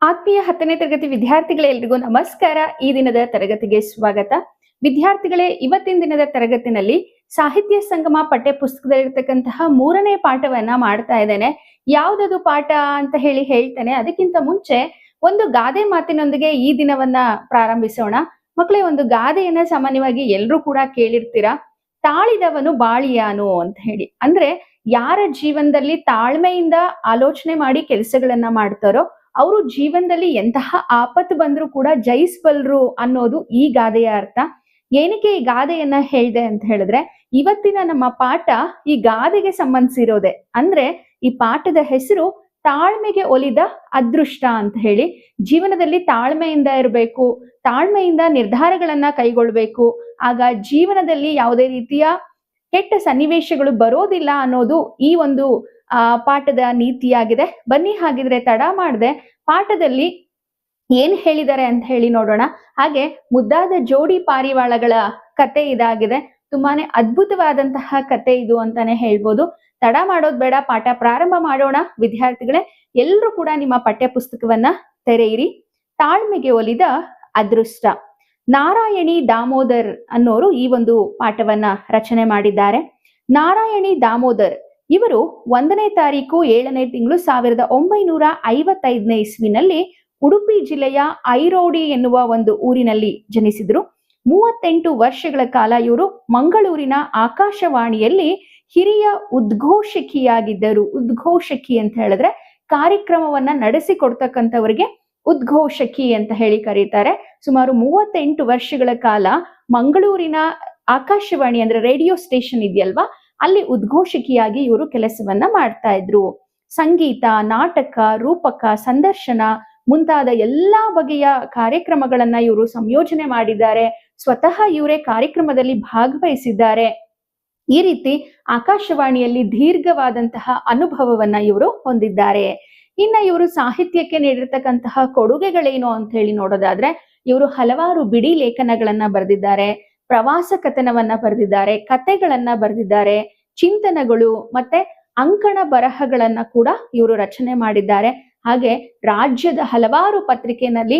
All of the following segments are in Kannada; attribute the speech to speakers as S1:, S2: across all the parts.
S1: ಆತ್ಮೀಯ 10ನೇ ತರಗತಿ ವಿದ್ಯಾರ್ಥಿಗಳೆಲ್ಲರಿಗೂ ನಮಸ್ಕಾರ. ಈ ದಿನದ ತರಗತಿಗೆ ಸ್ವಾಗತ. ವಿದ್ಯಾರ್ಥಿಗಳೇ, ಇವತ್ತಿನ ದಿನದ ತರಗತಿನಲ್ಲಿ ಸಾಹಿತ್ಯ ಸಂಗಮ ಪಠ್ಯ ಪುಸ್ತಕದಲ್ಲಿರ್ತಕ್ಕಂತಹ 3ನೇ ಪಾಠವನ್ನ ಮಾಡ್ತಾ ಇದ್ದೇನೆ. ಯಾವ್ದದು ಪಾಠ ಅಂತ ಹೇಳ್ತೇನೆ. ಅದಕ್ಕಿಂತ ಮುಂಚೆ ಒಂದು ಗಾದೆ ಮಾತಿನೊಂದಿಗೆ ಈ ದಿನವನ್ನ ಪ್ರಾರಂಭಿಸೋಣ. ಮಕ್ಕಳೇ, ಒಂದು ಗಾದೆಯನ್ನ ಸಾಮಾನ್ಯವಾಗಿ ಎಲ್ಲರೂ ಕೂಡ ಕೇಳಿರ್ತೀರಾ. ತಾಳಿದವನು ಬಾಳಿಯಾನು ಅಂತ ಹೇಳಿ. ಅಂದ್ರೆ ಯಾರ ಜೀವನದಲ್ಲಿ ತಾಳ್ಮೆಯಿಂದ ಆಲೋಚನೆ ಮಾಡಿ ಕೆಲಸಗಳನ್ನ ಮಾಡ್ತಾರೋ ಅವರು ಜೀವನದಲ್ಲಿ ಎಂತಹ ಆಪತ್ತು ಬಂದ್ರೂ ಕೂಡ ಜಯಿಸಬಲ್ರು ಅನ್ನೋದು ಈ ಗಾದೆಯ ಅರ್ಥ. ಏನಕ್ಕೆ ಈ ಗಾದೆಯನ್ನ ಹೇಳ್ದೆ ಅಂತ ಹೇಳಿದ್ರೆ, ಇವತ್ತಿನ ನಮ್ಮ ಪಾಠ ಈ ಗಾದೆಗೆ ಸಂಬಂಧಿಸಿರೋದೆ. ಅಂದ್ರೆ ಈ ಪಾಠದ ಹೆಸರು ತಾಳ್ಮೆಗೆ ಒಲಿದ ಅದೃಷ್ಟ ಅಂತ ಹೇಳಿ. ಜೀವನದಲ್ಲಿ ತಾಳ್ಮೆಯಿಂದ ಇರಬೇಕು, ತಾಳ್ಮೆಯಿಂದ ನಿರ್ಧಾರಗಳನ್ನ ಕೈಗೊಳ್ಬೇಕು. ಆಗ ಜೀವನದಲ್ಲಿ ಯಾವುದೇ ರೀತಿಯ ಕೆಟ್ಟ ಸನ್ನಿವೇಶಗಳು ಬರೋದಿಲ್ಲ ಅನ್ನೋದು ಈ ಒಂದು ಪಾಠದ ನೀತಿಯಾಗಿದೆ. ಬನ್ನಿ ಹಾಗಿದ್ರೆ ತಡ ಮಾಡದೆ ಪಾಠದಲ್ಲಿ ಏನ್ ಹೇಳಿದ್ದಾರೆ ಅಂತ ಹೇಳಿ ನೋಡೋಣ. ಹಾಗೆ ಮುದ್ದಾದ ಜೋಡಿ ಪಾರಿವಾಳಗಳ ಕತೆ ಇದಾಗಿದೆ. ತುಂಬಾನೇ ಅದ್ಭುತವಾದಂತಹ ಕತೆ ಇದು ಅಂತಾನೆ ಹೇಳ್ಬೋದು. ತಡ ಮಾಡೋದ್ ಬೇಡ, ಪಾಠ ಪ್ರಾರಂಭ ಮಾಡೋಣ. ವಿದ್ಯಾರ್ಥಿಗಳೇ, ಎಲ್ಲರೂ ಕೂಡ ನಿಮ್ಮ ಪಠ್ಯ ಪುಸ್ತಕವನ್ನ ತೆರೆಯಿರಿ. ತಾಳ್ಮೆಗೆ ಒಲಿದ ಅದೃಷ್ಟ. ನಾರಾಯಣಿ ದಾಮೋದರ್ ಅನ್ನೋರು ಈ ಒಂದು ಪಾಠವನ್ನ ರಚನೆ ಮಾಡಿದ್ದಾರೆ. ನಾರಾಯಣಿ ದಾಮೋದರ್ ಇವರು 1ನೇ ತಾರೀಕು 7ನೇ ತಿಂಗಳು 1955ನೇ ಇಸ್ವಿನಲ್ಲಿ ಉಡುಪಿ ಜಿಲ್ಲೆಯ ಐರೋಡಿ ಎನ್ನುವ ಒಂದು ಊರಿನಲ್ಲಿ ಜನಿಸಿದ್ರು. 38 ವರ್ಷಗಳ ಕಾಲ ಇವರು ಮಂಗಳೂರಿನ ಆಕಾಶವಾಣಿಯಲ್ಲಿ ಹಿರಿಯ ಉದ್ಘೋಷಕಿಯಾಗಿದ್ದರು. ಉದ್ಘೋಷಕಿ ಅಂತ ಹೇಳಿದ್ರೆ ಕಾರ್ಯಕ್ರಮವನ್ನ ನಡೆಸಿಕೊಡ್ತಕ್ಕಂಥವರಿಗೆ ಉದ್ಘೋಷಕಿ ಅಂತ ಹೇಳಿ ಕರೀತಾರೆ. ಸುಮಾರು 38 ವರ್ಷಗಳ ಕಾಲ ಮಂಗಳೂರಿನ ಆಕಾಶವಾಣಿ ಅಂದ್ರೆ ರೇಡಿಯೋ ಸ್ಟೇಷನ್ ಇದೆಯಲ್ವಾ, ಅಲ್ಲಿ ಉದ್ಘೋಷಕಿಯಾಗಿ ಇವರು ಕೆಲಸವನ್ನ ಮಾಡ್ತಾ ಇದ್ರು. ಸಂಗೀತ, ನಾಟಕ, ರೂಪಕ, ಸಂದರ್ಶನ ಮುಂತಾದ ಎಲ್ಲಾ ಬಗೆಯ ಕಾರ್ಯಕ್ರಮಗಳನ್ನ ಇವರು ಸಂಯೋಜನೆ ಮಾಡಿದ್ದಾರೆ. ಸ್ವತಃ ಇವರೇ ಕಾರ್ಯಕ್ರಮದಲ್ಲಿ ಭಾಗವಹಿಸಿದ್ದಾರೆ. ಈ ರೀತಿ ಆಕಾಶವಾಣಿಯಲ್ಲಿ ದೀರ್ಘವಾದಂತಹ ಅನುಭವವನ್ನ ಇವರು ಹೊಂದಿದ್ದಾರೆ. ಇನ್ನ ಇವರು ಸಾಹಿತ್ಯಕ್ಕೆ ನೀಡಿರ್ತಕ್ಕಂತಹ ಕೊಡುಗೆಗಳೇನು ಅಂತ ಹೇಳಿ ನೋಡೋದಾದ್ರೆ, ಇವರು ಹಲವಾರು ಬಿಡಿ ಲೇಖನಗಳನ್ನ ಬರೆದಿದ್ದಾರೆ, ಪ್ರವಾಸ ಕಥನವನ್ನ ಬರೆದಿದ್ದಾರೆ, ಕತೆಗಳನ್ನ ಬರೆದಿದ್ದಾರೆ, ಚಿಂತನಗಳು ಮತ್ತೆ ಅಂಕಣ ಬರಹಗಳನ್ನ ಕೂಡ ಇವರು ರಚನೆ ಮಾಡಿದ್ದಾರೆ. ಹಾಗೆ ರಾಜ್ಯದ ಹಲವಾರು ಪತ್ರಿಕೆಯಲ್ಲಿ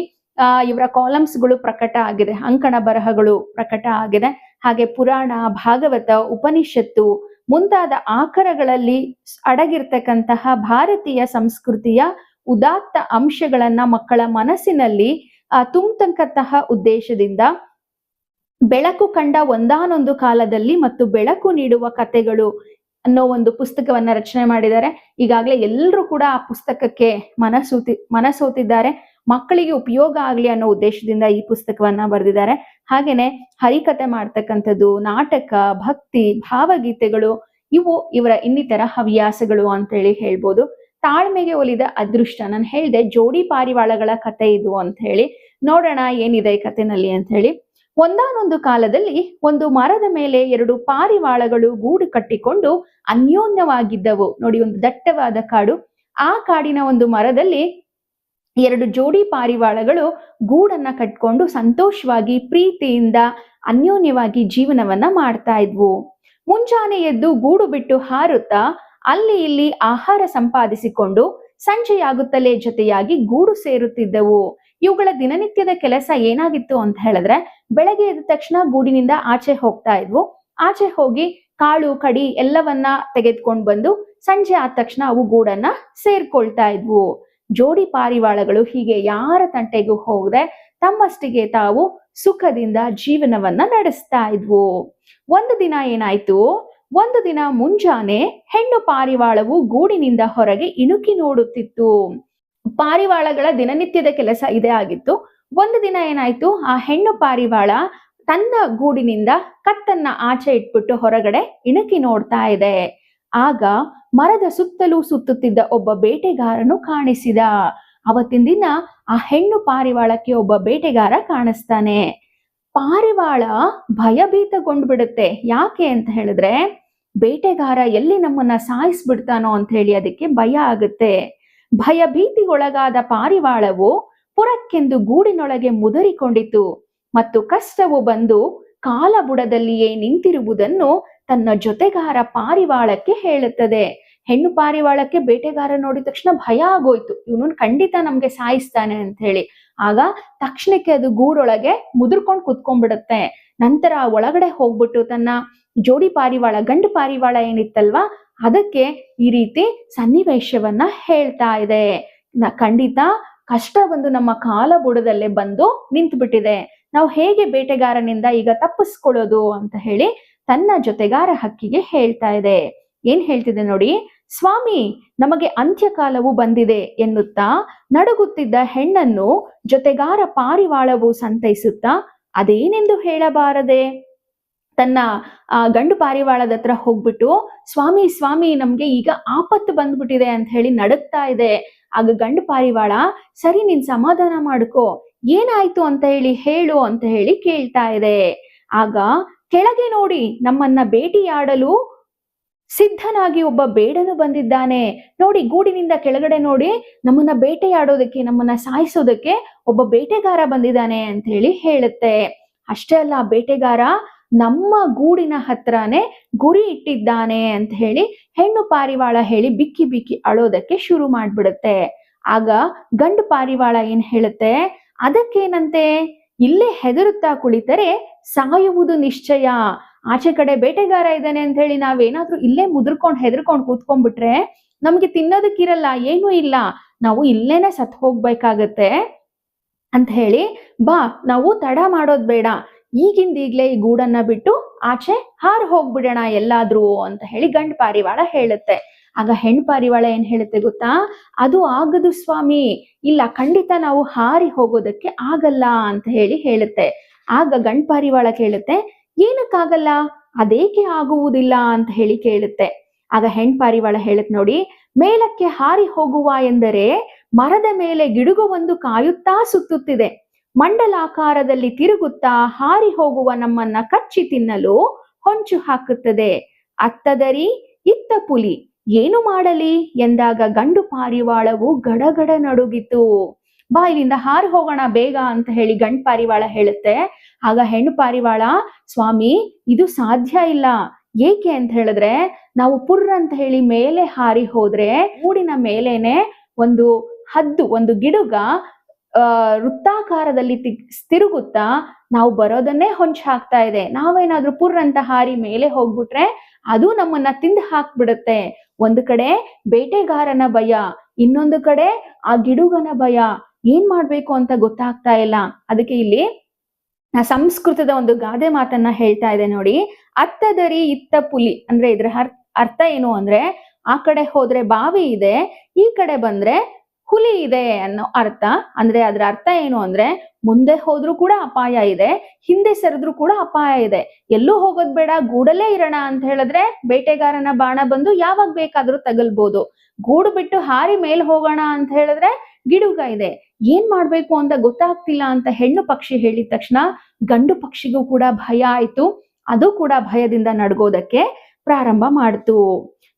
S1: ಇವರ ಕಾಲಮ್ಸ್ಗಳು ಪ್ರಕಟ ಆಗಿದೆ, ಅಂಕಣ ಬರಹಗಳು ಪ್ರಕಟ ಆಗಿದೆ. ಹಾಗೆ ಪುರಾಣ, ಭಾಗವತ, ಉಪನಿಷತ್ತು ಮುಂತಾದ ಆಕರಗಳಲ್ಲಿ ಅಡಗಿರ್ತಕ್ಕಂತಹ ಭಾರತೀಯ ಸಂಸ್ಕೃತಿಯ ಉದಾತ್ತ ಅಂಶಗಳನ್ನ ಮಕ್ಕಳ ಮನಸ್ಸಿನಲ್ಲಿ ತುಂಬತಕ್ಕಂತಹ ಉದ್ದೇಶದಿಂದ ಬೆಳಕು ಕಂಡ ಒಂದಾನೊಂದು ಕಾಲದಲ್ಲಿ ಮತ್ತು ಬೆಳಕು ನೀಡುವ ಕಥೆಗಳು ಅನ್ನೋ ಒಂದು ಪುಸ್ತಕವನ್ನ ರಚನೆ ಮಾಡಿದ್ದಾರೆ. ಈಗಾಗಲೇ ಎಲ್ಲರೂ ಕೂಡ ಆ ಪುಸ್ತಕಕ್ಕೆ ಮನಸೋತಿದ್ದಾರೆ. ಮಕ್ಕಳಿಗೆ ಉಪಯೋಗ ಆಗ್ಲಿ ಅನ್ನೋ ಉದ್ದೇಶದಿಂದ ಈ ಪುಸ್ತಕವನ್ನ ಬರೆದಿದ್ದಾರೆ. ಹಾಗೇನೆ ಹರಿಕತೆ ಮಾಡ್ತಕ್ಕಂಥದ್ದು, ನಾಟಕ, ಭಕ್ತಿ, ಭಾವಗೀತೆಗಳು ಇವು ಇವರ ಇನ್ನಿತರ ಹವ್ಯಾಸಗಳು ಅಂತ ಹೇಳಿ ಹೇಳ್ಬೋದು. ತಾಳ್ಮೆಗೆ ಒಲಿದ ಅದೃಷ್ಟ, ನಾನು ಹೇಳಿದೆ ಜೋಡಿ ಪಾರಿವಾಳಗಳ ಕತೆ ಇದು ಅಂತ ಹೇಳಿ. ನೋಡೋಣ ಏನಿದೆ ಈ ಕಥೆನಲ್ಲಿ ಅಂತ ಹೇಳಿ. ಒಂದಾನೊಂದು ಕಾಲದಲ್ಲಿ ಒಂದು ಮರದ ಮೇಲೆ 2 ಪಾರಿವಾಳಗಳು ಗೂಡು ಕಟ್ಟಿಕೊಂಡು ಅನ್ಯೋನ್ಯವಾಗಿದ್ದವು. ನೋಡಿ, ಒಂದು ದಟ್ಟವಾದ ಕಾಡು. ಆ ಕಾಡಿನ ಒಂದು ಮರದಲ್ಲಿ 2 ಜೋಡಿ ಪಾರಿವಾಳಗಳು ಗೂಡನ್ನ ಕಟ್ಕೊಂಡು ಸಂತೋಷವಾಗಿ ಪ್ರೀತಿಯಿಂದ ಅನ್ಯೋನ್ಯವಾಗಿ ಜೀವನವನ್ನ ಮಾಡ್ತಾ ಇದ್ವು. ಮುಂಜಾನೆ ಎದ್ದು ಗೂಡು ಬಿಟ್ಟು ಹಾರುತ್ತಾ ಅಲ್ಲಿ ಇಲ್ಲಿ ಆಹಾರ ಸಂಪಾದಿಸಿಕೊಂಡು ಸಂಜೆಯಾಗುತ್ತಲೇ ಜೊತೆಯಾಗಿ ಗೂಡು ಸೇರುತ್ತಿದ್ದವು. ಇವುಗಳ ದಿನನಿತ್ಯದ ಕೆಲಸ ಏನಾಗಿತ್ತು ಅಂತ ಹೇಳಿದ್ರೆ, ಬೆಳಗ್ಗೆ ಎದ್ದ ತಕ್ಷಣ ಗೂಡಿನಿಂದ ಆಚೆ ಹೋಗ್ತಾ ಇದ್ವು. ಆಚೆ ಹೋಗಿ ಕಾಳು ಕಡಿ ಎಲ್ಲವನ್ನ ತೆಗೆದುಕೊಂಡು ಬಂದು ಸಂಜೆ ಆದ ತಕ್ಷಣ ಅವು ಗೂಡನ್ನ ಸೇರ್ಕೊಳ್ತಾ ಇದ್ವು. ಜೋಡಿ ಪಾರಿವಾಳಗಳು ಹೀಗೆ ಯಾರ ತಂಟೆಗೂ ಹೋಗದೆ ತಮ್ಮಷ್ಟಿಗೆ ತಾವು ಸುಖದಿಂದ ಜೀವನವನ್ನ ನಡೆಸ್ತಾ ಇದ್ವು. ಒಂದು ದಿನ ಏನಾಯ್ತು, ಒಂದು ದಿನ ಮುಂಜಾನೆ ಹೆಣ್ಣು ಪಾರಿವಾಳವು ಗೂಡಿನಿಂದ ಹೊರಗೆ ಇಣುಕಿ ನೋಡುತ್ತಿತ್ತು. ಪಾರಿವಾಳಗಳ ದಿನನಿತ್ಯದ ಕೆಲಸ ಇದೇ ಆಗಿತ್ತು. ಒಂದು ದಿನ ಏನಾಯ್ತು, ಆ ಹೆಣ್ಣು ಪಾರಿವಾಳ ತನ್ನ ಗೂಡಿನಿಂದ ಕತ್ತನ್ನ ಆಚೆ ಇಟ್ಬಿಟ್ಟು ಹೊರಗಡೆ ಇಣುಕಿ ನೋಡ್ತಾ ಇದೆ. ಆಗ ಮರದ ಸುತ್ತಲೂ ಸುತ್ತುತ್ತಿದ್ದ ಒಬ್ಬ ಬೇಟೆಗಾರನು ಕಾಣಿಸಿದ. ಅವತ್ತಿನ ದಿನ ಆ ಹೆಣ್ಣು ಪಾರಿವಾಳಕ್ಕೆ ಒಬ್ಬ ಬೇಟೆಗಾರ ಕಾಣಿಸ್ತಾನೆ. ಪಾರಿವಾಳ ಭಯಭೀತಗೊಂಡ್ಬಿಡುತ್ತೆ. ಯಾಕೆ ಅಂತ ಹೇಳಿದ್ರೆ, ಬೇಟೆಗಾರ ಎಲ್ಲಿ ನಮ್ಮನ್ನ ಸಾಯಿಸ್ಬಿಡ್ತಾನೋ ಅಂತ ಹೇಳಿ ಅದಕ್ಕೆ ಭಯ ಆಗುತ್ತೆ. ಭಯಭೀತಿಗೊಳಗಾದ ಪಾರಿವಾಳವು ಪುರಕ್ಕೆಂದು ಗೂಡಿನೊಳಗೆ ಮುದರಿಕೊಂಡಿತು ಮತ್ತು ಕಷ್ಟವು ಬಂದು ಕಾಲ ಬುಡದಲ್ಲಿಯೇ ನಿಂತಿರುವುದನ್ನು ತನ್ನ ಜೊತೆಗಾರ ಪಾರಿವಾಳಕ್ಕೆ ಹೇಳುತ್ತದೆ. ಹೆಣ್ಣು ಪಾರಿವಾಳಕ್ಕೆ ಬೇಟೆಗಾರ ನೋಡಿದ ತಕ್ಷಣ ಭಯ ಆಗೋಯ್ತು, ಇವನು ಖಂಡಿತ ನಮ್ಗೆ ಸಾಯಿಸ್ತಾನೆ ಅಂತ ಹೇಳಿ. ಆಗ ತಕ್ಷಣಕ್ಕೆ ಅದು ಗೂಡೊಳಗೆ ಮುದುರ್ಕೊಂಡು ಕುತ್ಕೊಂಡ್ಬಿಡುತ್ತೆ. ನಂತರ ಒಳಗಡೆ ಹೋಗ್ಬಿಟ್ಟು ತನ್ನ ಜೋಡಿ ಪಾರಿವಾಳ, ಗಂಡು ಪಾರಿವಾಳ ಏನಿತ್ತಲ್ವಾ, ಅದಕ್ಕೆ ಈ ರೀತಿ ಸನ್ನಿವೇಶವನ್ನ ಹೇಳ್ತಾ ಇದೆ. ಖಂಡಿತ ಕಷ್ಟ ಬಂದು ನಮ್ಮ ಕಾಲ ಬುಡದಲ್ಲೇ ಬಂದು ನಿಂತು ಬಿಟ್ಟಿದೆ, ನಾವು ಹೇಗೆ ಬೇಟೆಗಾರನಿಂದ ಈಗ ತಪ್ಪಿಸ್ಕೊಳ್ಳೋದು ಅಂತ ಹೇಳಿ ತನ್ನ ಜೊತೆಗಾರ ಹಕ್ಕಿಗೆ ಹೇಳ್ತಾ ಇದೆ. ಏನ್ ಹೇಳ್ತಿದೆ ನೋಡಿ, ಸ್ವಾಮಿ ನಮಗೆ ಅಂತ್ಯಕಾಲವು ಬಂದಿದೆ ಎನ್ನುತ್ತಾ ನಡುಗುತ್ತಿದ್ದ ಹೆಣ್ಣನ್ನು ಜೊತೆಗಾರ ಪಾರಿವಾಳವು ಸಂತೈಸುತ್ತಾ ಅದೇನೆಂದು ಹೇಳಬಾರದೆ ತನ್ನ ಗಂಡು ಪಾರಿವಾಳದ ಹತ್ರ ಹೋಗ್ಬಿಟ್ಟು, ಸ್ವಾಮಿ ಸ್ವಾಮಿ ನಮ್ಗೆ ಈಗ ಆಪತ್ತು ಬಂದ್ಬಿಟ್ಟಿದೆ ಅಂತ ಹೇಳಿ ನಡುಗ್ತಾ ಇದೆ. ಆಗ ಗಂಡು ಪಾರಿವಾಳ, ಸರಿ ನೀನ್ ಸಮಾಧಾನ ಮಾಡ್ಕೋ, ಏನಾಯ್ತು ಅಂತ ಹೇಳಿ ಹೇಳು ಅಂತ ಹೇಳಿ ಕೇಳ್ತಾ ಇದೆ. ಆಗ ಕೆಳಗೆ ನೋಡಿ ನಮ್ಮನ್ನ ಭೇಟಿಯಾಡಲು ಸಿದ್ಧನಾಗಿ ಒಬ್ಬ ಬೇಡನು ಬಂದಿದ್ದಾನೆ ನೋಡಿ, ಗೂಡಿನಿಂದ ಕೆಳಗಡೆ ನೋಡಿ ನಮ್ಮನ್ನ ಬೇಟೆಯಾಡೋದಕ್ಕೆ, ನಮ್ಮನ್ನ ಸಾಯಿಸೋದಕ್ಕೆ ಒಬ್ಬ ಬೇಟೆಗಾರ ಬಂದಿದ್ದಾನೆ ಅಂತ ಹೇಳಿ ಹೇಳುತ್ತೆ. ಅಷ್ಟೇ ಅಲ್ಲ, ಬೇಟೆಗಾರ ನಮ್ಮ ಗೂಡಿನ ಹತ್ರನೇ ಗುರಿ ಇಟ್ಟಿದ್ದಾನೆ ಅಂತ ಹೇಳಿ ಹೆಣ್ಣು ಪಾರಿವಾಳ ಹೇಳಿ ಬಿಕ್ಕಿ ಬಿಕ್ಕಿ ಅಳೋದಕ್ಕೆ ಶುರು ಮಾಡ್ಬಿಡುತ್ತೆ. ಆಗ ಗಂಡು ಪಾರಿವಾಳ ಏನ್ ಹೇಳುತ್ತೆ, ಅದಕ್ಕೇನಂತೆ, ಇಲ್ಲೇ ಹೆದರುತ್ತಾ ಕುಳಿತರೆ ಸಾಯುವುದು ನಿಶ್ಚಯ. ಆಚೆ ಕಡೆ ಬೇಟೆಗಾರ ಇದ್ದಾನೆ ಅಂತ ಹೇಳಿ ನಾವೇನಾದ್ರೂ ಇಲ್ಲೇ ಮುದುರ್ಕೊಂಡು ಹೆದರ್ಕೊಂಡು ಕೂತ್ಕೊಂಡ್ಬಿಟ್ರೆ ನಮ್ಗೆ ತಿನ್ನೋದಕ್ಕಿರಲ್ಲ, ಏನೂ ಇಲ್ಲ, ನಾವು ಇಲ್ಲೇನೆ ಸತ್ ಹೋಗ್ಬೇಕಾಗತ್ತೆ ಅಂತ ಹೇಳಿ, ಬಾ ನಾವು ತಡ ಮಾಡೋದ್ ಬೇಡ, ಈಗಿಂದೀಗ್ಲೇ ಈ ಗೂಡನ್ನ ಬಿಟ್ಟು ಆಚೆ ಹಾರು ಹೋಗ್ಬಿಡೋಣ ಎಲ್ಲಾದ್ರೂ ಅಂತ ಹೇಳಿ ಗಂಡು ಪಾರಿವಾಳ ಹೇಳುತ್ತೆ. ಆಗ ಹೆಣ್ಣು ಪಾರಿವಾಳ ಏನ್ ಹೇಳುತ್ತೆ ಗೊತ್ತಾ, ಅದು ಆಗದು ಸ್ವಾಮಿ, ಇಲ್ಲ ಖಂಡಿತ ನಾವು ಹಾರಿ ಹೋಗೋದಕ್ಕೆ ಆಗಲ್ಲ ಅಂತ ಹೇಳಿ ಹೇಳುತ್ತೆ. ಆಗ ಗಂಡು ಪಾರಿವಾಳ ಕೇಳುತ್ತೆ, ಏನಕ್ಕಾಗಲ್ಲ, ಅದೇಕೆ ಆಗುವುದಿಲ್ಲ ಅಂತ ಹೇಳಿ ಕೇಳುತ್ತೆ. ಆಗ ಹೆಣ್ಣು ಪಾರಿವಾಳ ಹೇಳುತ್ತೆ ನೋಡಿ, ಮೇಲಕ್ಕೆ ಹಾರಿ ಹೋಗುವ ಎಂದರೆ ಮರದ ಮೇಲೆ ಗಿಡುಗವೊಂದು ಕಾಯುತ್ತಾ ಸುತ್ತುತ್ತಿದೆ, ಮಂಡಲಾಕಾರದಲ್ಲಿ ತಿರುಗುತ್ತಾ ಹಾರಿ ಹೋಗುವ ನಮ್ಮನ್ನ ಕಚ್ಚಿ ತಿನ್ನಲು ಹೊಂಚು ಹಾಕುತ್ತದೆ. ಅತ್ತದರಿ ಇತ್ತ ಪುಲಿ, ಏನು ಮಾಡಲಿ ಎಂದಾಗ ಗಂಡು ಪಾರಿವಾಳವು ಗಡಗಡ ನಡುಗಿತು. ಬಾ ಇಲ್ಲಿಂದ ಹಾರಿ ಹೋಗೋಣ ಬೇಗ ಅಂತ ಹೇಳಿ ಗಂಡು ಪಾರಿವಾಳ ಹೇಳುತ್ತೆ. ಆಗ ಹೆಣ್ಣು ಪಾರಿವಾಳ, ಸ್ವಾಮಿ ಇದು ಸಾಧ್ಯ ಇಲ್ಲ, ಏಕೆ ಅಂತ ಹೇಳಿದ್ರೆ ನಾವು ಪುರ್ರ ಅಂತ ಹೇಳಿ ಮೇಲೆ ಹಾರಿ ಹೋದ್ರೆ ಗೂಡಿನ ಮೇಲೇನೆ ಒಂದು ಹದ್ದು, ಒಂದು ಗಿಡುಗ ವೃತ್ತಾಕಾರದಲ್ಲಿ ತಿರುಗುತ್ತಾ ನಾವು ಬರೋದನ್ನೇ ಹೊಂಚು ಹಾಕ್ತಾ ಇದೆ. ನಾವೇನಾದ್ರೂ ಪುರ್ ಅಂತ ಹಾರಿ ಮೇಲೆ ಹೋಗ್ಬಿಟ್ರೆ ಅದು ನಮ್ಮನ್ನ ತಿಂದು ಹಾಕ್ಬಿಡುತ್ತೆ. ಒಂದು ಕಡೆ ಬೇಟೆಗಾರನ ಭಯ, ಇನ್ನೊಂದು ಕಡೆ ಆ ಗಿಡುಗನ ಭಯ, ಏನ್ ಮಾಡ್ಬೇಕು ಅಂತ ಗೊತ್ತಾಗ್ತಾ ಇಲ್ಲ. ಅದಕ್ಕೆ ಇಲ್ಲಿ ಸಂಸ್ಕೃತದ ಒಂದು ಗಾದೆ ಮಾತನ್ನ ಹೇಳ್ತಾ ಇದೆ ನೋಡಿ, ಅತ್ತದರಿ ಇತ್ತ ಪುಲಿ ಅಂದ್ರೆ ಇದ್ರ ಅರ್ಥ ಏನು ಅಂದ್ರೆ, ಆ ಕಡೆ ಹೋದ್ರೆ ಬಾವಿ ಇದೆ, ಈ ಕಡೆ ಬಂದ್ರೆ ಹುಲಿ ಇದೆ ಅನ್ನೋ ಅರ್ಥ. ಅಂದ್ರೆ ಅದ್ರ ಅರ್ಥ ಏನು ಅಂದ್ರೆ, ಮುಂದೆ ಹೋದ್ರೂ ಕೂಡ ಅಪಾಯ ಇದೆ, ಹಿಂದೆ ಸರಿದ್ರು ಕೂಡ ಅಪಾಯ ಇದೆ, ಎಲ್ಲೂ ಹೋಗೋದ್ ಬೇಡ, ಗೂಡಲ್ಲೇ ಇರೋಣ ಅಂತ ಹೇಳಿದ್ರೆ ಬೇಟೆಗಾರನ ಬಾಣ ಬಂದು ಯಾವಾಗ ಬೇಕಾದ್ರೂ ತಗಲ್ಬೋದು. ಗೂಡು ಬಿಟ್ಟು ಹಾರಿ ಮೇಲ್ ಹೋಗೋಣ ಅಂತ ಹೇಳಿದ್ರೆ ಗಿಡುಗ ಇದೆ, ಏನ್ ಮಾಡ್ಬೇಕು ಅಂತ ಗೊತ್ತಾಗ್ತಿಲ್ಲ ಅಂತ ಹೆಣ್ಣು ಪಕ್ಷಿ ಹೇಳಿದ ತಕ್ಷಣ ಗಂಡು ಪಕ್ಷಿಗೂ ಕೂಡ ಭಯ ಆಯ್ತು. ಅದು ಕೂಡ ಭಯದಿಂದ ನಡ್ಗೋದಕ್ಕೆ ಪ್ರಾರಂಭ ಮಾಡ್ತು.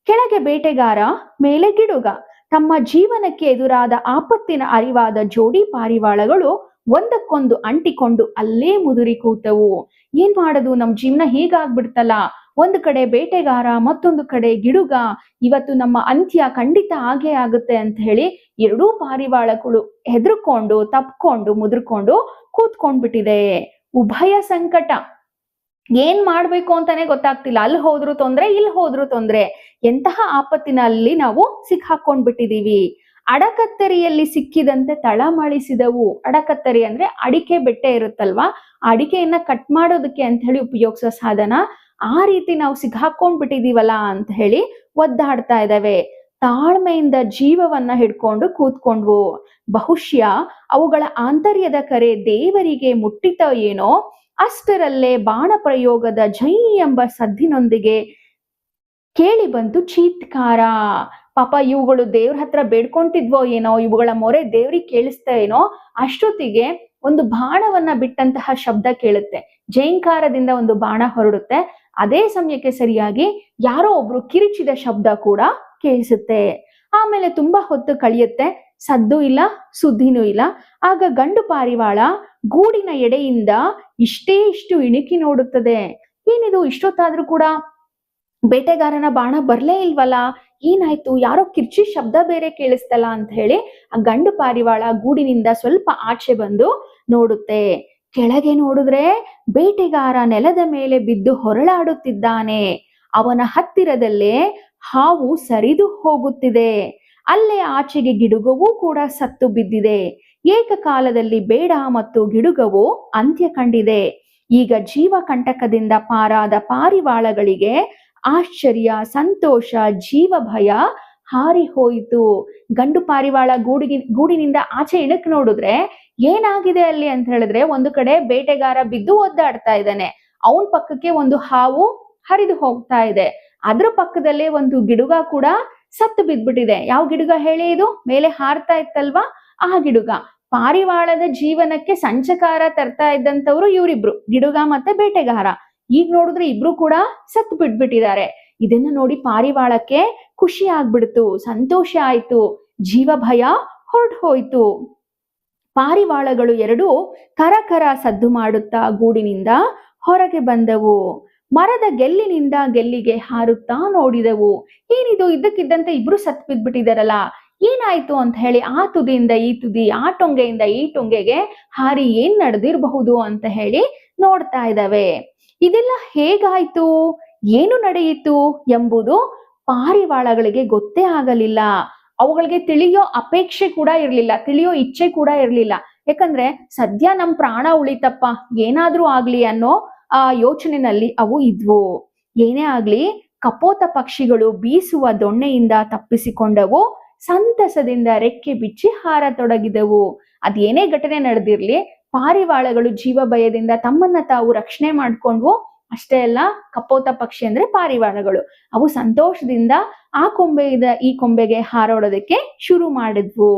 S1: ಕೆಳಗೆ ಬೇಟೆಗಾರ, ಮೇಲೆ ಗಿಡುಗ, ತಮ್ಮ ಜೀವನಕ್ಕೆ ಎದುರಾದ ಆಪತ್ತಿನ ಅರಿವಾದ ಜೋಡಿ ಪಾರಿವಾಳಗಳು ಒಂದಕ್ಕೊಂದು ಅಂಟಿಕೊಂಡು ಅಲ್ಲೇ ಮುದುರಿ ಕೂತವು. ಏನ್ ಮಾಡೋದು, ನಮ್ ಜೀವನ ಹೀಗಾಗ್ಬಿಡ್ತಲ್ಲ, ಒಂದು ಕಡೆ ಬೇಟೆಗಾರ, ಮತ್ತೊಂದು ಕಡೆ ಗಿಡುಗ, ಇವತ್ತು ನಮ್ಮ ಅಂತ್ಯ ಖಂಡಿತ ಆಗೇ ಆಗುತ್ತೆ ಅಂತ ಹೇಳಿ ಎರಡೂ ಪಾರಿವಾಳಗಳು ಹೆದರ್ಕೊಂಡು ತಪ್ಕೊಂಡು ಮುದುರ್ಕೊಂಡು ಕೂತ್ಕೊಂಡ್ಬಿಟ್ಟಿದೆ. ಉಭಯ ಸಂಕಟ, ಏನ್ ಮಾಡ್ಬೇಕು ಅಂತಾನೆ ಗೊತ್ತಾಗ್ತಿಲ್ಲ, ಅಲ್ಲಿ ಹೋದ್ರು ತೊಂದ್ರೆ, ಇಲ್ಲಿ ಹೋದ್ರು ತೊಂದ್ರೆ, ಎಂತಹ ಆಪತ್ತಿನಲ್ಲಿ ನಾವು ಸಿಕ್ಕಾಕೊಂಡ್ಬಿಟ್ಟಿದೀವಿ. ಅಡಕತ್ತರಿಯಲ್ಲಿ ಸಿಕ್ಕಿದಂತೆ ತಳಮಳಿಸಿದವು. ಅಡಕತ್ತರಿ ಅಂದ್ರೆ ಅಡಿಕೆ ಬೆಟ್ಟೆ ಇರುತ್ತಲ್ವಾ, ಅಡಿಕೆಯನ್ನ ಕಟ್ ಮಾಡೋದಕ್ಕೆ ಅಂತ ಹೇಳಿ ಉಪಯೋಗಿಸೋ ಸಾಧನ, ಆ ರೀತಿ ನಾವು ಸಿಕ್ಕಾಕೊಂಡ್ಬಿಟ್ಟಿದೀವಲ್ಲ ಅಂತ ಹೇಳಿ ಒದ್ದಾಡ್ತಾ ಇದಾವೆ. ತಾಳ್ಮೆಯಿಂದ ಜೀವವನ್ನ ಹಿಡ್ಕೊಂಡು ಕೂತ್ಕೊಂಡ್ವು. ಬಹುಶಃ ಅವುಗಳ ಆಂತರ್ಯದ ಕರೆ ದೇವರಿಗೆ ಮುಟ್ಟಿತ ಏನೋ, ಅಷ್ಟರಲ್ಲೇ ಬಾಣ ಪ್ರಯೋಗದ ಜೈ ಎಂಬ ಸದ್ದಿನೊಂದಿಗೆ ಕೇಳಿ ಬಂತು ಚೀತ್ಕಾರ. ಪಾಪ ಇವುಗಳು ದೇವ್ರ ಹತ್ರ ಬೇಡ್ಕೊಂತಿದ್ವೋ ಏನೋ, ಇವುಗಳ ಮೊರೆ ದೇವ್ರಿಗೆ ಕೇಳಿಸ್ತಾ ಏನೋ, ಅಷ್ಟೊತ್ತಿಗೆ ಒಂದು ಬಾಣವನ್ನ ಬಿಟ್ಟಂತಹ ಶಬ್ದ ಕೇಳುತ್ತೆ, ಜೈಂಕಾರದಿಂದ ಒಂದು ಬಾಣ ಹೊರಡುತ್ತೆ. ಅದೇ ಸಮಯಕ್ಕೆ ಸರಿಯಾಗಿ ಯಾರೋ ಒಬ್ರು ಕಿರಿಚಿದ ಶಬ್ದ ಕೂಡ ಕೇಳಿಸುತ್ತೆ. ಆಮೇಲೆ ತುಂಬಾ ಹೊತ್ತು ಕಳಿಯುತ್ತೆ, ಸದ್ದು ಇಲ್ಲ, ಸುದ್ದಿನೂ ಇಲ್ಲ. ಆಗ ಗಂಡು ಪಾರಿವಾಳ ಗೂಡಿನ ಎಡೆಯಿಂದ ಇಷ್ಟು ಇಣುಕಿ ನೋಡುತ್ತದೆ. ಏನಿದು, ಇಷ್ಟೊತ್ತಾದ್ರೂ ಕೂಡ ಬೇಟೆಗಾರನ ಬಾಣ ಬರ್ಲೇ ಇಲ್ವಲ್ಲ, ಏನಾಯ್ತು, ಯಾರೋ ಕಿರ್ಚಿ ಶಬ್ದ ಬೇರೆ ಕೇಳಿಸ್ತಲ್ಲ ಅಂತ ಹೇಳಿ ಆ ಗಂಡು ಪಾರಿವಾಳ ಗೂಡಿನಿಂದ ಸ್ವಲ್ಪ ಆಚೆ ಬಂದು ನೋಡುತ್ತೆ. ಕೆಳಗೆ ನೋಡಿದ್ರೆ ಬೇಟೆಗಾರ ನೆಲದ ಮೇಲೆ ಬಿದ್ದು ಹೊರಳಾಡುತ್ತಿದ್ದಾನೆ. ಅವನ ಹತ್ತಿರದಲ್ಲೇ ಹಾವು ಸರಿದು ಹೋಗುತ್ತಿದೆ. ಅಲ್ಲೇ ಆಚೆಗೆ ಗಿಡುಗವೂ ಕೂಡ ಸತ್ತು ಬಿದ್ದಿದೆ. ಏಕಕಾಲದಲ್ಲಿ ಬೇಡ ಮತ್ತು ಗಿಡುಗವು ಅಂತ್ಯ ಕಂಡಿದೆ. ಈಗ ಜೀವ ಕಂಟಕದಿಂದ ಪಾರಾದ ಪಾರಿವಾಳಗಳಿಗೆ ಆಶ್ಚರ್ಯ, ಸಂತೋಷ, ಜೀವ ಭಯ ಹಾರಿ ಹೋಯಿತು. ಗಂಡು ಪಾರಿವಾಳ ಗೂಡಿನಿಂದ ಆಚೆ ಇಣಕ್ ನೋಡಿದ್ರೆ ಏನಾಗಿದೆ ಅಲ್ಲಿ ಅಂತ ಹೇಳಿದ್ರೆ, ಒಂದು ಕಡೆ ಬೇಟೆಗಾರ ಬಿದ್ದು ಒದ್ದಾಡ್ತಾ ಇದ್ದಾನೆ. ಅವನ ಪಕ್ಕಕ್ಕೆ ಒಂದು ಹಾವು ಹರಿದು ಹೋಗ್ತಾ ಇದೆ. ಅದ್ರ ಪಕ್ಕದಲ್ಲೇ ಒಂದು ಗಿಡುಗ ಕೂಡ ಸತ್ತು ಬಿದ್ಬಿಟ್ಟಿದೆ. ಯಾವ ಗಿಡುಗ ಹೇಳಿ, ಇದು ಮೇಲೆ ಹಾರ್ತಾ ಇತ್ತಲ್ವಾ ಆ ಗಿಡುಗ. ಪಾರಿವಾಳದ ಜೀವನಕ್ಕೆ ಸಂಚಕಾರ ತರ್ತಾ ಇದ್ದಂಥವ್ರು ಇವರಿಬ್ರು, ಗಿಡುಗ ಮತ್ತೆ ಬೇಟೆಗಾರ. ಈಗ ನೋಡಿದ್ರೆ ಇಬ್ರು ಕೂಡ ಸತ್ತು ಬಿಟ್ಬಿಟ್ಟಿದ್ದಾರೆ. ಇದನ್ನ ನೋಡಿ ಪಾರಿವಾಳಕ್ಕೆ ಖುಷಿ ಆಗ್ಬಿಡ್ತು, ಸಂತೋಷ ಆಯ್ತು, ಜೀವ ಭಯ ಹೊರಟು ಹೋಯ್ತು. ಪಾರಿವಾಳಗಳು ಎರಡು ಕರಕರ ಸದ್ದು ಮಾಡುತ್ತಾ ಗೂಡಿನಿಂದ ಹೊರಗೆ ಬಂದವು. ಮರದ ಗೆಲ್ಲಿನಿಂದ ಗೆಲ್ಲಿಗೆ ಹಾರುತ್ತಾ ನೋಡಿದವು. ಏನಿದು, ಇದ್ದಕ್ಕಿದ್ದಂತೆ ಇಬ್ರು ಸತ್ ಬಿದ್ಬಿಟ್ಟಿದಾರಲ್ಲ, ಏನಾಯ್ತು ಅಂತ ಹೇಳಿ ಆ ತುದಿಯಿಂದ ಈ ತುದಿ, ಆ ಟೊಂಗೆಯಿಂದ ಈ ಟೊಂಗೆಗೆ ಹಾರಿ ಏನ್ ನಡೆದಿರಬಹುದು ಅಂತ ಹೇಳಿ ನೋಡ್ತಾ ಇದ್ದಾವೆ. ಇದೆಲ್ಲ ಹೇಗಾಯ್ತು, ಏನು ನಡೆಯಿತು ಎಂಬುದು ಪಾರಿವಾಳಗಳಿಗೆ ಗೊತ್ತೇ ಆಗಲಿಲ್ಲ. ಅವುಗಳಿಗೆ ತಿಳಿಯೋ ಅಪೇಕ್ಷೆ ಕೂಡ ಇರ್ಲಿಲ್ಲ, ತಿಳಿಯೋ ಇಚ್ಛೆ ಕೂಡ ಇರ್ಲಿಲ್ಲ. ಯಾಕಂದ್ರೆ ಸದ್ಯ ನಮ್ ಪ್ರಾಣ ಉಳಿತಪ್ಪ, ಏನಾದ್ರೂ ಆಗ್ಲಿ ಅನ್ನೋ ಆ ಯೋಚನೆಯಲ್ಲಿ ಅವು ಇದ್ವು. ಏನೇ ಆಗ್ಲಿ ಕಪೋತ ಪಕ್ಷಿಗಳು ಬೀಸುವ ದೊಣ್ಣೆಯಿಂದ ತಪ್ಪಿಸಿಕೊಂಡವು. ಸಂತಸದಿಂದ ರೆಕ್ಕೆ ಬಿಚ್ಚಿ ಹಾರತೊಡಗಿದವು. ಅದೇನೇ ಘಟನೆ ನಡೆದಿರ್ಲಿ, ಪಾರಿವಾಳಗಳು ಜೀವ ಭಯದಿಂದ ತಮ್ಮನ್ನ ತಾವು ರಕ್ಷಣೆ ಮಾಡ್ಕೊಂಡ್ವು. ಅಷ್ಟೇ ಅಲ್ಲ, ಕಪೋತ ಪಕ್ಷಿ ಅಂದ್ರೆ ಪಾರಿವಾಳಗಳು, ಅವು ಸಂತೋಷದಿಂದ ಆ ಕೊಂಬೆಯಿಂದ ಈ ಕೊಂಬೆಗೆ ಹಾರೋಡೋದಕ್ಕೆ ಶುರು ಮಾಡಿದ್ವು.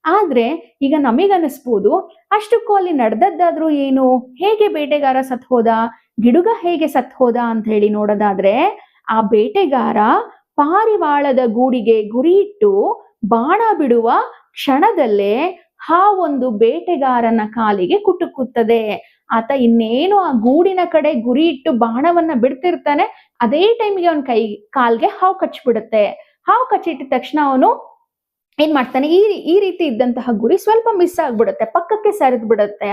S1: ಆದ್ರೆ ಈಗ ನಮಗನಿಸ್ಬೋದು, ಅಷ್ಟಕ್ಕೂ ಅಲ್ಲಿ ನಡೆದದ್ದಾದ್ರೂ ಏನು, ಹೇಗೆ ಬೇಟೆಗಾರ ಸತ್ ಹೋದ, ಗಿಡುಗ ಹೇಗೆ ಸತ್ ಹೋದ ಅಂತ ಹೇಳಿ ನೋಡೋದಾದ್ರೆ, ಆ ಬೇಟೆಗಾರ ಪಾರಿವಾಳದ ಗೂಡಿಗೆ ಗುರಿ ಇಟ್ಟು ಬಾಣ ಬಿಡುವ ಕ್ಷಣದಲ್ಲೇ ಹಾವೊಂದು ಬೇಟೆಗಾರನ ಕಾಲಿಗೆ ಕುಟುಕುತ್ತದೆ. ಆತ ಇನ್ನೇನು ಆ ಗೂಡಿನ ಕಡೆ ಗುರಿ ಇಟ್ಟು ಬಾಣವನ್ನ ಬಿಡ್ತಿರ್ತಾನೆ, ಅದೇ ಟೈಮ್ಗೆ ಅವನ ಕಾಲ್ಗೆ ಹಾವು ಕಚ್ಬಿಡುತ್ತೆ. ಹಾವು ಕಚ್ಚಿಟ್ಟ ತಕ್ಷಣ ಅವನು ಏನ್ ಮಾಡ್ತಾನೆ, ಈ ರೀತಿ ಇದ್ದಂತಹ ಗುರಿ ಸ್ವಲ್ಪ ಮಿಸ್ ಆಗ್ಬಿಡುತ್ತೆ, ಪಕ್ಕಕ್ಕೆ ಸರಿದ್ ಬಿಡುತ್ತೆ.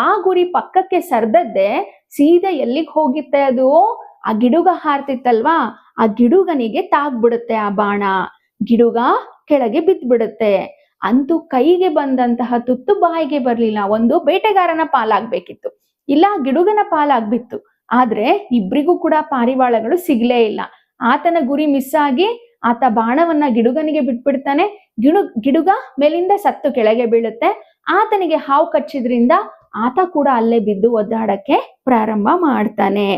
S1: ಆ ಗುರಿ ಪಕ್ಕಕ್ಕೆ ಸರಿದದ್ದೇ ಸೀದಾ ಎಲ್ಲಿಗೆ ಹೋಗುತ್ತೆ, ಅದು ಆ ಗಿಡುಗ ಹಾರ್ತಿತ್ತಲ್ವಾ, ಆ ಗಿಡುಗನಿಗೆ ತಾಗ್ಬಿಡುತ್ತೆ ಆ ಬಾಣ. ಗಿಡುಗ ಕೆಳಗೆ ಬಿದ್ದ್ಬಿಡುತ್ತೆ. ಅಂತೂ ಕೈಗೆ ಬಂದಂತಹ ತುತ್ತು ಬಾಯಿಗೆ ಬರ್ಲಿಲ್ಲ. ಒಂದು ಬೇಟೆಗಾರನ ಪಾಲಾಗ್ಬೇಕಿತ್ತು, ಇಲ್ಲ ಗಿಡುಗನ ಪಾಲಾಗ್ಬಿತ್ತು. ಆದ್ರೆ ಇಬ್ರಿಗೂ ಕೂಡ ಪಾರಿವಾಳಗಳು ಸಿಗ್ಲೇ ಇಲ್ಲ. ಆತನ ಗುರಿ ಮಿಸ್ ಆಗಿ ಆತ ಬಾಣವನ್ನ ಗಿಡುಗನಿಗೆ ಬಿಟ್ಬಿಡ್ತಾನೆ. ಗಿಡುಗ ಮೇಲಿಂದ ಸತ್ತು ಕೆಳಗೆ ಬೀಳುತ್ತೆ. ಆತನಿಗೆ ಹಾವು ಕಚ್ಚಿದ್ರಿಂದ ಆತ ಕೂಡ ಅಲ್ಲೇ ಬಿದ್ದು ಒದ್ದಾಡಕ್ಕೆ ಪ್ರಾರಂಭ ಮಾಡ್ತಾನೆ.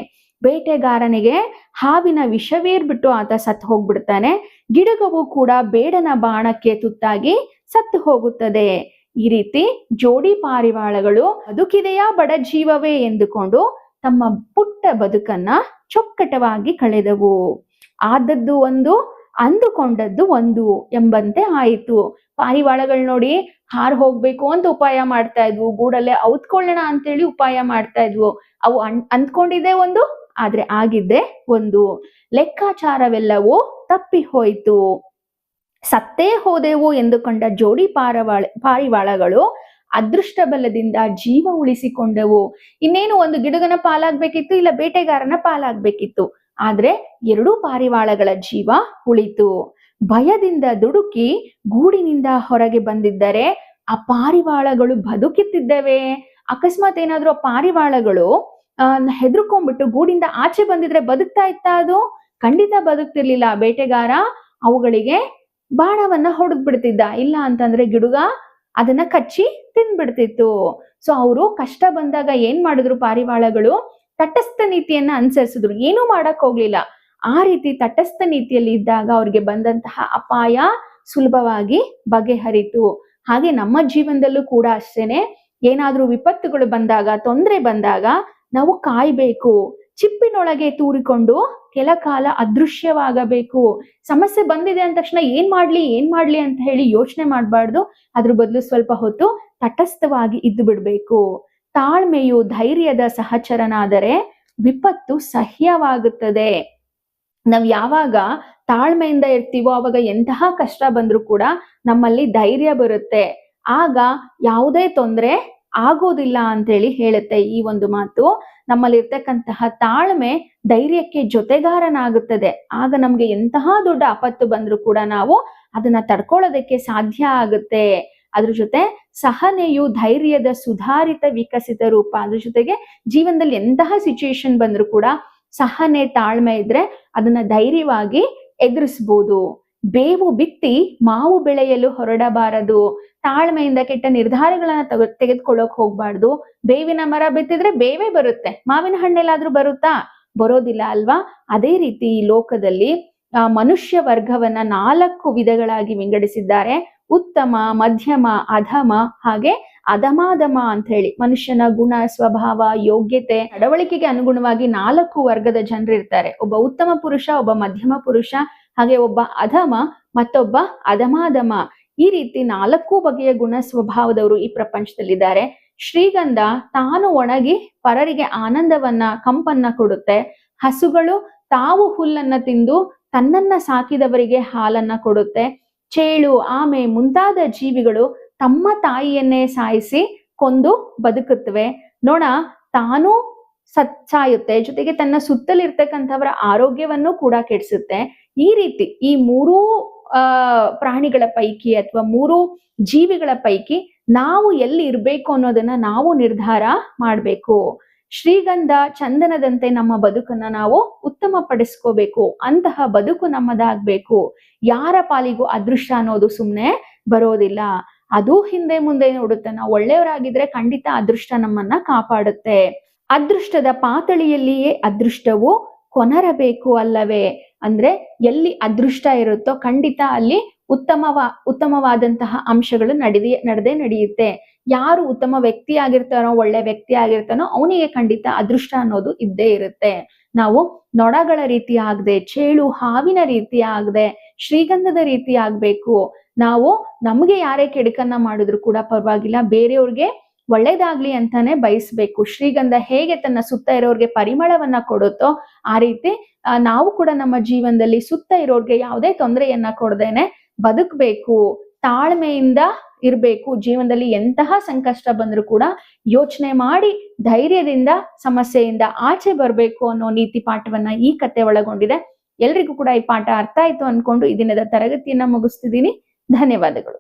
S1: ಬೇಟೆಗಾರನಿಗೆ ಹಾವಿನ ವಿಷವೇರ್ಬಿಟ್ಟು ಆತ ಸತ್ತು ಹೋಗ್ಬಿಡ್ತಾನೆ. ಗಿಡುಗವು ಕೂಡ ಬೇಡನ ಬಾಣಕ್ಕೆ ತುತ್ತಾಗಿ ಸತ್ತು ಹೋಗುತ್ತದೆ. ಈ ರೀತಿ ಜೋಡಿ ಪಾರಿವಾಳಗಳು ಬದುಕಿದೆಯಾ ಬಡ ಜೀವವೇ ಎಂದುಕೊಂಡು ತಮ್ಮ ಪುಟ್ಟ ಬದುಕನ್ನ ಚೊಕ್ಕಟವಾಗಿ ಕಳೆದವು. ಆದದ್ದು ಒಂದು, ಅಂದುಕೊಂಡದ್ದು ಒಂದು ಎಂಬಂತೆ ಆಯಿತು. ಪಾರಿವಾಳಗಳು ನೋಡಿ ಹಾರ್ ಹೋಗ್ಬೇಕು ಅಂತ ಉಪಾಯ ಮಾಡ್ತಾ ಇದ್ವು, ಗೂಡಲ್ಲೇ ಔತ್ಕೊಳ್ಳೋಣ ಅಂತೇಳಿ ಉಪಾಯ ಮಾಡ್ತಾ ಇದ್ವು. ಅವು ಅಂದ್ಕೊಂಡಿದ್ದೆ ಒಂದು, ಆದ್ರೆ ಆಗಿದ್ದೆ ಒಂದು. ಲೆಕ್ಕಾಚಾರವೆಲ್ಲವೂ ತಪ್ಪಿ ಹೋಯಿತು. ಸತ್ತೇ ಹೋದೆವು ಎಂದುಕೊಂಡ ಜೋಡಿ ಪಾರಿವಾಳಗಳು ಅದೃಷ್ಟ ಬಲದಿಂದ ಜೀವ ಉಳಿಸಿಕೊಂಡವು. ಇನ್ನೇನು ಒಂದು ಗಿಡುಗನ ಪಾಲಾಗ್ಬೇಕಿತ್ತು, ಇಲ್ಲ ಬೇಟೆಗಾರನ ಪಾಲಾಗ್ಬೇಕಿತ್ತು. ಆದ್ರೆ ಎರಡೂ ಪಾರಿವಾಳಗಳ ಜೀವ ಉಳಿತು. ಭಯದಿಂದ ದುಡುಕಿ ಗೂಡಿನಿಂದ ಹೊರಗೆ ಬಂದಿದ್ದರೆ ಆ ಪಾರಿವಾಳಗಳು ಬದುಕುತ್ತಿದ್ದವೆ. ಅಕಸ್ಮಾತ್ ಏನಾದ್ರೂ ಆ ಪಾರಿವಾಳಗಳು ಹೆದರ್ಕೊಂಡ್ಬಿಟ್ಟು ಗೂಡಿಂದ ಆಚೆ ಬಂದಿದ್ರೆ ಬದುಕ್ತಾ ಇತ್ತ? ಅದು ಖಂಡಿತ ಬದುಕ್ತಿರ್ಲಿಲ್ಲ. ಬೇಟೆಗಾರ ಅವುಗಳಿಗೆ ಬಾಣವನ್ನ ಹೊಡೆದ್ ಬಿಡ್ತಿದ್ದ, ಇಲ್ಲ ಅಂತಂದ್ರೆ ಗಿಡುಗ ಅದನ್ನ ಕಚ್ಚಿ ತಿಂದ್ಬಿಡ್ತಿತ್ತು. ಸೊ ಅವರು ಕಷ್ಟ ಬಂದಾಗ ಏನ್ ಮಾಡಿದ್ರು, ಪಾರಿವಾಳಗಳು ತಟಸ್ಥ ನೀತಿಯನ್ನ ಅನುಸರಿಸಿದ್ರು, ಏನೂ ಮಾಡಕ್ ಹೋಗ್ಲಿಲ್ಲ. ಆ ರೀತಿ ತಟಸ್ಥ ನೀತಿಯಲ್ಲಿ ಇದ್ದಾಗ ಅವ್ರಿಗೆ ಬಂದಂತಹ ಅಪಾಯ ಸುಲಭವಾಗಿ ಬಗೆಹರಿತು. ಹಾಗೆ ನಮ್ಮ ಜೀವನದಲ್ಲೂ ಕೂಡ ಅಷ್ಟೇನೆ, ಏನಾದ್ರೂ ವಿಪತ್ತುಗಳು ಬಂದಾಗ, ತೊಂದರೆ ಬಂದಾಗ ನಾವು ಕಾಯ್ಬೇಕು. ಚಿಪ್ಪಿನೊಳಗೆ ತೂರಿಕೊಂಡು ಕೆಲ ಕಾಲ ಅದೃಶ್ಯವಾಗಬೇಕು. ಸಮಸ್ಯೆ ಬಂದಿದೆ ಅಂದ ತಕ್ಷಣ ಏನ್ ಮಾಡ್ಲಿ ಅಂತ ಹೇಳಿ ಯೋಚನೆ ಮಾಡಬಾರ್ದು. ಅದ್ರ ಬದಲು ಸ್ವಲ್ಪ ಹೊತ್ತು ತಟಸ್ಥವಾಗಿ ಇದ್ದು ಬಿಡ್ಬೇಕು. ತಾಳ್ಮೆಯು ಧೈರ್ಯದ ಸಹಚರನಾದರೆ ವಿಪತ್ತು ಸಹ್ಯವಾಗುತ್ತದೆ. ನಾವ್ ಯಾವಾಗ ತಾಳ್ಮೆಯಿಂದ ಇರ್ತೀವೋ ಅವಾಗ ಎಂತಹ ಕಷ್ಟ ಬಂದ್ರೂ ಕೂಡ ನಮ್ಮಲ್ಲಿ ಧೈರ್ಯ ಬರುತ್ತೆ. ಆಗ ಯಾವುದೇ ತೊಂದರೆ ಆಗೋದಿಲ್ಲ ಅಂತೇಳಿ ಹೇಳುತ್ತೆ ಈ ಒಂದು ಮಾತು. ನಮ್ಮಲ್ಲಿರ್ತಕ್ಕಂತಹ ತಾಳ್ಮೆ ಧೈರ್ಯಕ್ಕೆ ಜೊತೆಗಾರನಾಗುತ್ತದೆ. ಆಗ ನಮ್ಗೆ ಎಂತಹ ದೊಡ್ಡ ಆಪತ್ತು ಬಂದ್ರೂ ಕೂಡ ನಾವು ಅದನ್ನ ತಡ್ಕೊಳ್ಳೋದಕ್ಕೆ ಸಾಧ್ಯ ಆಗುತ್ತೆ. ಅದ್ರ ಜೊತೆ ಸಹನೆಯು ಧೈರ್ಯದ ಸುಧಾರಿತ ವಿಕಸಿತ ರೂಪ. ಅದ್ರ ಜೊತೆಗೆ ಜೀವನದಲ್ಲಿ ಎಂತಹ ಸಿಚುಯೇಷನ್ ಬಂದ್ರೂ ಕೂಡ ಸಹನೆ ತಾಳ್ಮೆ ಇದ್ರೆ ಅದನ್ನ ಧೈರ್ಯವಾಗಿ ಎದುರಿಸ್ಬೋದು. ಬೇವು ಬಿತ್ತಿ ಮಾವು ಬೆಳೆಯಲು ಹೊರಡಬಾರದು. ತಾಳ್ಮೆಯಿಂದ ಕೆಟ್ಟ ನಿರ್ಧಾರಗಳನ್ನ ತೆಗೆದುಕೊಳ್ಳೋಕ್ ಹೋಗ್ಬಾರ್ದು. ಬೇವಿನ ಮರ ಬಿತ್ತಿದ್ರೆ ಬೇವೇ ಬರುತ್ತೆ, ಮಾವಿನ ಹಣ್ಣೆಲ್ಲಾದ್ರೂ ಬರುತ್ತಾ? ಬರೋದಿಲ್ಲ ಅಲ್ವಾ? ಅದೇ ರೀತಿ ಈ ಲೋಕದಲ್ಲಿ ಮನುಷ್ಯ ವರ್ಗವನ್ನ 4 ವಿಧಗಳಾಗಿ ವಿಂಗಡಿಸಿದ್ದಾರೆ. ಉತ್ತಮ, ಮಧ್ಯಮ, ಅಧಮ ಹಾಗೆ ಅಧಮಾಧಮ ಅಂತ ಹೇಳಿ. ಮನುಷ್ಯನ ಗುಣ, ಸ್ವಭಾವ, ಯೋಗ್ಯತೆ, ನಡವಳಿಕೆಗೆ ಅನುಗುಣವಾಗಿ 4 ವರ್ಗದ ಜನರು ಇರ್ತಾರೆ. ಒಬ್ಬ ಉತ್ತಮ ಪುರುಷ, ಒಬ್ಬ ಮಧ್ಯಮ ಪುರುಷ, ಹಾಗೆ ಒಬ್ಬ ಅಧಮ, ಮತ್ತೊಬ್ಬ ಅಧಮಾಧಮ. ಈ ರೀತಿ 4 ಬಗೆಯ ಗುಣ ಸ್ವಭಾವದವರು ಈ ಪ್ರಪಂಚದಲ್ಲಿದ್ದಾರೆ. ಶ್ರೀಗಂಧ ತಾನು ಒಣಗಿ ಪರರಿಗೆ ಆನಂದವನ್ನ, ಕಂಪನ್ನ ಕೊಡುತ್ತೆ. ಹಸುಗಳು ತಾವು ಹುಲ್ಲನ್ನ ತಿಂದು ತನ್ನನ್ನ ಸಾಕಿದವರಿಗೆ ಹಾಲನ್ನ ಕೊಡುತ್ತೆ. ಚೇಳು, ಆಮೆ ಮುಂತಾದ ಜೀವಿಗಳು ತಮ್ಮ ತಾಯಿಯನ್ನೇ ಸಾಯಿಸಿ ಕೊಂದು ಬದುಕುತ್ತವೆ. ನೊಣ ತಾನು ಸಾಯುತ್ತೆ, ಜೊತೆಗೆ ತನ್ನ ಸುತ್ತಲಿರ್ತಕ್ಕಂಥವರ ಆರೋಗ್ಯವನ್ನು ಕೂಡ ಕೆಡಿಸುತ್ತೆ. ಈ ರೀತಿ ಈ 3 ಪ್ರಾಣಿಗಳ ಪೈಕಿ ಅಥವಾ 3 ಜೀವಿಗಳ ಪೈಕಿ ನಾವು ಎಲ್ಲಿ ಇರ್ಬೇಕು ಅನ್ನೋದನ್ನ ನಾವು ನಿರ್ಧಾರ ಮಾಡ್ಬೇಕು. ಶ್ರೀಗಂಧ ಚಂದನದಂತೆ ನಮ್ಮ ಬದುಕನ್ನ ನಾವು ಉತ್ತಮ ಪಡಿಸ್ಕೋಬೇಕು. ಅಂತಹ ಬದುಕು ನಮ್ಮದಾಗ್ಬೇಕು. ಯಾರ ಪಾಲಿಗೂ ಅದೃಷ್ಟ ಅನ್ನೋದು ಸುಮ್ನೆ ಬರೋದಿಲ್ಲ. ಅದು ಹಿಂದೆ ಮುಂದೆ ನೋಡುತ್ತೆ. ನಾವು ಒಳ್ಳೆಯವರಾಗಿದ್ರೆ ಖಂಡಿತ ಅದೃಷ್ಟ ನಮ್ಮನ್ನ ಕಾಪಾಡುತ್ತೆ. ಅದೃಷ್ಟದ ಪಾತಳಿಯಲ್ಲಿಯೇ ಅದೃಷ್ಟವು ಕೊನರಬೇಕು ಅಲ್ಲವೇ? ಅಂದ್ರೆ ಎಲ್ಲಿ ಅದೃಷ್ಟ ಇರುತ್ತೋ ಖಂಡಿತ ಅಲ್ಲಿ ಉತ್ತಮವಾದಂತಹ ಅಂಶಗಳು ನಡೆದೇ ನಡೆಯುತ್ತೆ. ಯಾರು ಉತ್ತಮ ವ್ಯಕ್ತಿ ಆಗಿರ್ತಾನೋ, ಒಳ್ಳೆ ವ್ಯಕ್ತಿ ಆಗಿರ್ತಾನೋ ಅವನಿಗೆ ಖಂಡಿತ ಅದೃಷ್ಟ ಅನ್ನೋದು ಇದ್ದೇ ಇರುತ್ತೆ. ನಾವು ನೊಣಗಳ ರೀತಿ ಆಗದೆ, ಚೇಳು ಹಾವಿನ ರೀತಿ ಆಗದೆ, ಶ್ರೀಗಂಧದ ರೀತಿ ಆಗ್ಬೇಕು. ನಾವು ನಮ್ಗೆ ಯಾರೇ ಕೆಡುಕನ್ನ ಮಾಡಿದ್ರು ಕೂಡ ಪರವಾಗಿಲ್ಲ, ಬೇರೆಯವ್ರಿಗೆ ಒಳ್ಳೇದಾಗ್ಲಿ ಅಂತಾನೆ ಬಯಸ್ಬೇಕು. ಶ್ರೀಗಂಧ ಹೇಗೆ ತನ್ನ ಸುತ್ತ ಇರೋರ್ಗೆ ಪರಿಮಳವನ್ನ ಕೊಡುತ್ತೋ ಆ ರೀತಿ ನಾವು ಕೂಡ ನಮ್ಮ ಜೀವನದಲ್ಲಿ ಸುತ್ತ ಇರೋರ್ಗೆ ಯಾವುದೇ ತೊಂದರೆಯನ್ನ ಕೊಡದೇನೆ ಬದುಕಬೇಕು. ತಾಳ್ಮೆಯಿಂದ ಇರ್ಬೇಕು. ಜೀವನದಲ್ಲಿ ಎಂತಹ ಸಂಕಷ್ಟ ಬಂದ್ರೂ ಕೂಡ ಯೋಚನೆ ಮಾಡಿ ಧೈರ್ಯದಿಂದ ಸಮಸ್ಯೆಯಿಂದ ಆಚೆ ಬರ್ಬೇಕು ಅನ್ನೋ ನೀತಿ ಪಾಠವನ್ನ ಈ ಕತೆ ಒಳಗೊಂಡಿದೆ. ಎಲ್ರಿಗೂ ಕೂಡ ಈ ಪಾಠ ಅರ್ಥ ಆಯ್ತು ಅನ್ಕೊಂಡು ಈ ದಿನದ ತರಗತಿಯನ್ನ ಮುಗಿಸ್ತಿದ್ದೀನಿ. ಧನ್ಯವಾದಗಳು.